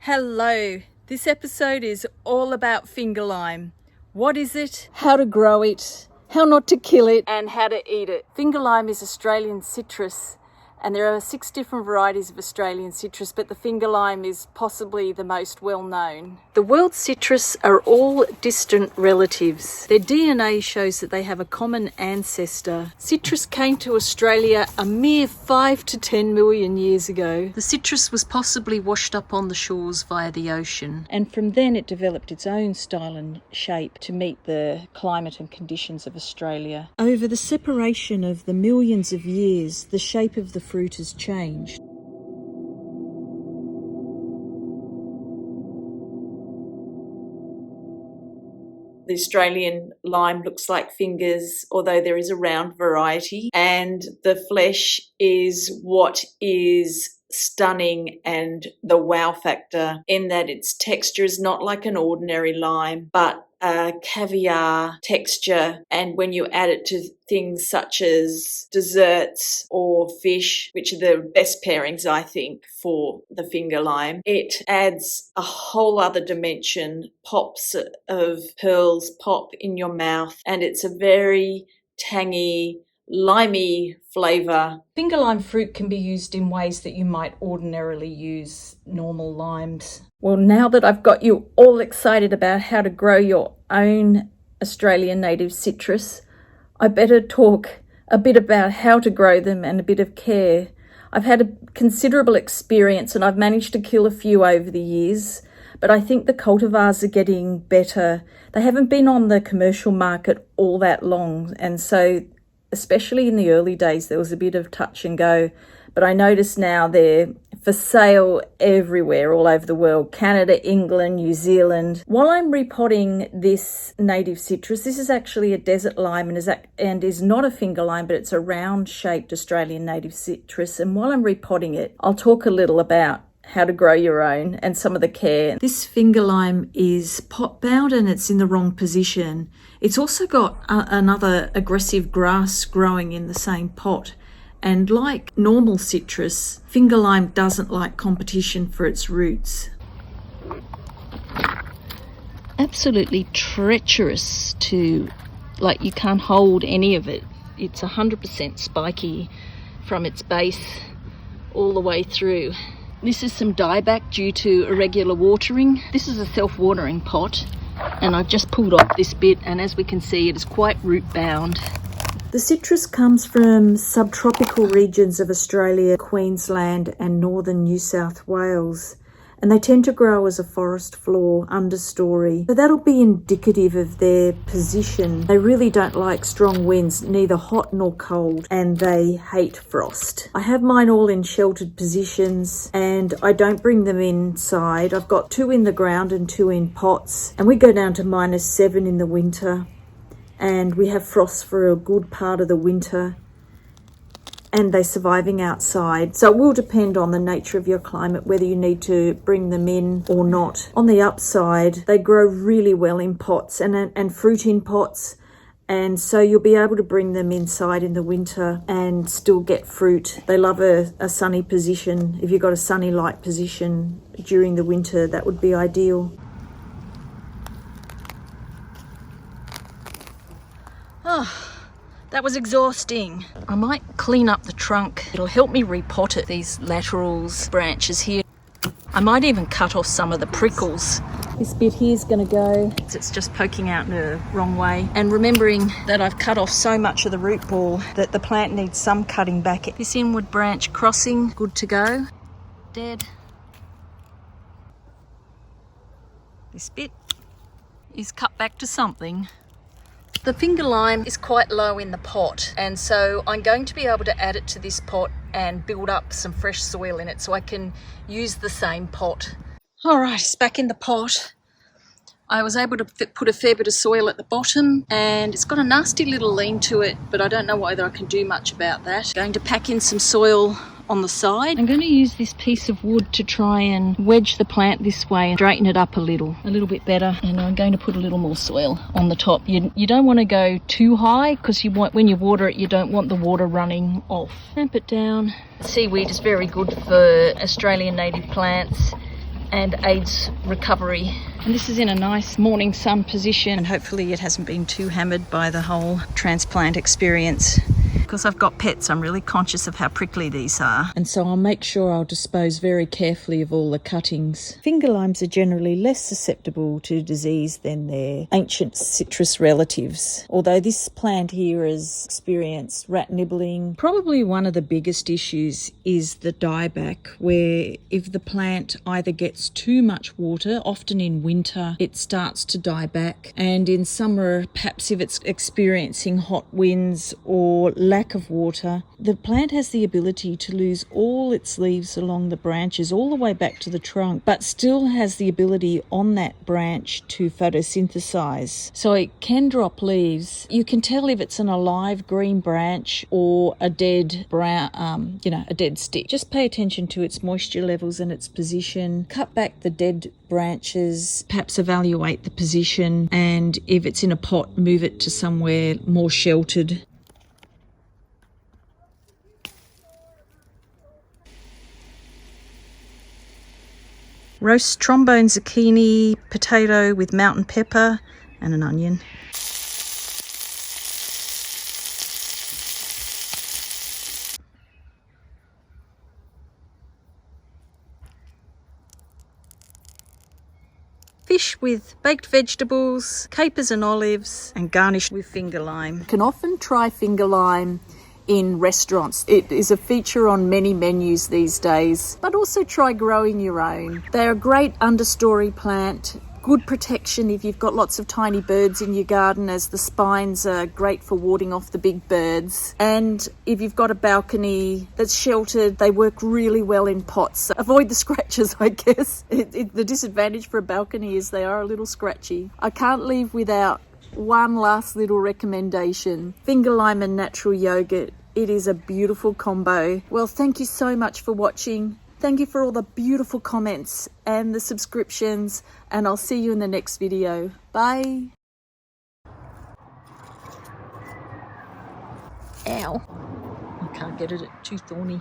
Hello, this episode is all about finger lime. What is it, how to grow it, how not to kill it, and how to eat it. Finger lime is Australian citrus, and there are 6 different varieties of Australian citrus, but the finger lime is possibly the most well known. The world's citrus are all distant relatives. Their DNA shows that they have a common ancestor. Citrus came to Australia a mere 5 to 10 million years ago. The citrus was possibly washed up on the shores via the ocean, and from then it developed its own style and shape to meet the climate and conditions of Australia. Over the separation of the millions of years, the shape of the fruit has changed. The Australian lime looks like fingers, although there is a round variety, and the flesh is what is stunning and the wow factor in that its texture is not like an ordinary lime, but a caviar texture, and when you add it to things such as desserts or fish, which are the best pairings I think for the finger lime, it adds a whole other dimension. Pops of pearls pop in your mouth, and it's a very tangy, limey flavour. Finger lime fruit can be used in ways that you might ordinarily use normal limes. Well, now that I've got you all excited about how to grow your own Australian native citrus, I better talk a bit about how to grow them and a bit of care. I've had a considerable experience and I've managed to kill a few over the years, but I think the cultivars are getting better. They haven't been on the commercial market all that long, and so especially in the early days, there was a bit of touch and go, but I notice now they're for sale everywhere, all over the world, Canada, England, New Zealand. While I'm repotting this native citrus, this is actually a desert lime and is not a finger lime, but it's a round-shaped Australian native citrus. And while I'm repotting it, I'll talk a little about how to grow your own and some of the care. This finger lime is pot-bound and it's in the wrong position. It's also got another aggressive grass growing in the same pot. And like normal citrus, finger lime doesn't like competition for its roots. Absolutely treacherous to, you can't hold any of it. It's 100% spiky from its base all the way through. This is some dieback due to irregular watering. This is a self-watering pot, and I've just pulled off this bit, and as we can see, it is quite root-bound. The citrus comes from subtropical regions of Australia, Queensland and northern New South Wales, and they tend to grow as a forest floor understory. So that'll be indicative of their position. They really don't like strong winds, neither hot nor cold, and they hate frost. I have mine all in sheltered positions and I don't bring them inside. I've got 2 in the ground and 2 in pots, and we go down to -7 in the winter. And we have frost for a good part of the winter, and they're surviving outside. So it will depend on the nature of your climate, whether you need to bring them in or not. On the upside, they grow really well in pots and fruit in pots, and so you'll be able to bring them inside in the winter and still get fruit. They love a sunny position. If you've got a sunny light position during the winter, that would be ideal. Oh, that was exhausting. I might clean up the trunk. It'll help me repot it, these laterals, branches here. I might even cut off some of the prickles. This bit here is going to go. It's just poking out in the wrong way. And remembering that I've cut off so much of the root ball that the plant needs some cutting back. This inward branch crossing, good to go. Dead. This bit is cut back to something. The finger lime is quite low in the pot, and so I'm going to be able to add it to this pot and build up some fresh soil in it so I can use the same pot. All right, it's back in the pot. I was able to put a fair bit of soil at the bottom, and it's got a nasty little lean to it, but I don't know whether I can do much about that. Going to pack in some soil on the side. I'm going to use this piece of wood to try and wedge the plant this way and straighten it up a little bit better. And I'm going to put a little more soil on the top. You don't want to go too high, because when you water it, you don't want the water running off. Tamp it down. Seaweed is very good for Australian native plants. and aids recovery. And this is in a nice morning sun position, and hopefully it hasn't been too hammered by the whole transplant experience. Because I've got pets, I'm really conscious of how prickly these are. And so I'll make sure I'll dispose very carefully of all the cuttings. Finger limes are generally less susceptible to disease than their ancient citrus relatives. Although this plant here has experienced rat nibbling. Probably one of the biggest issues is the dieback, where if the plant either gets too much water, often in winter it starts to die back, and in summer, perhaps if it's experiencing hot winds or lack of water, the plant has the ability to lose all its leaves along the branches all the way back to the trunk, but still has the ability on that branch to photosynthesize. So it can drop leaves. You can tell if it's an alive green branch or a dead brown, a dead stick. Just pay attention to its moisture levels and its position. Cut back the dead branches, perhaps evaluate the position, and if it's in a pot, move it to somewhere more sheltered. Roast trombone zucchini, potato with mountain pepper and an onion. Fish with baked vegetables, capers and olives, and garnished with finger lime. You can often try finger lime in restaurants. It is a feature on many menus these days, but also try growing your own. They're a great understory plant, good protection if you've got lots of tiny birds in your garden, as the spines are great for warding off the big birds. And if you've got a balcony that's sheltered, they work really well in pots. Avoid the scratches, I guess. The disadvantage for a balcony is they are a little scratchy. I can't leave without one last little recommendation. Finger lime and natural yogurt. It is a beautiful combo. Well, thank you so much for watching. Thank you for all the beautiful comments and the subscriptions, and I'll see you in the next video. Bye. Ow. I can't get it, it's too thorny.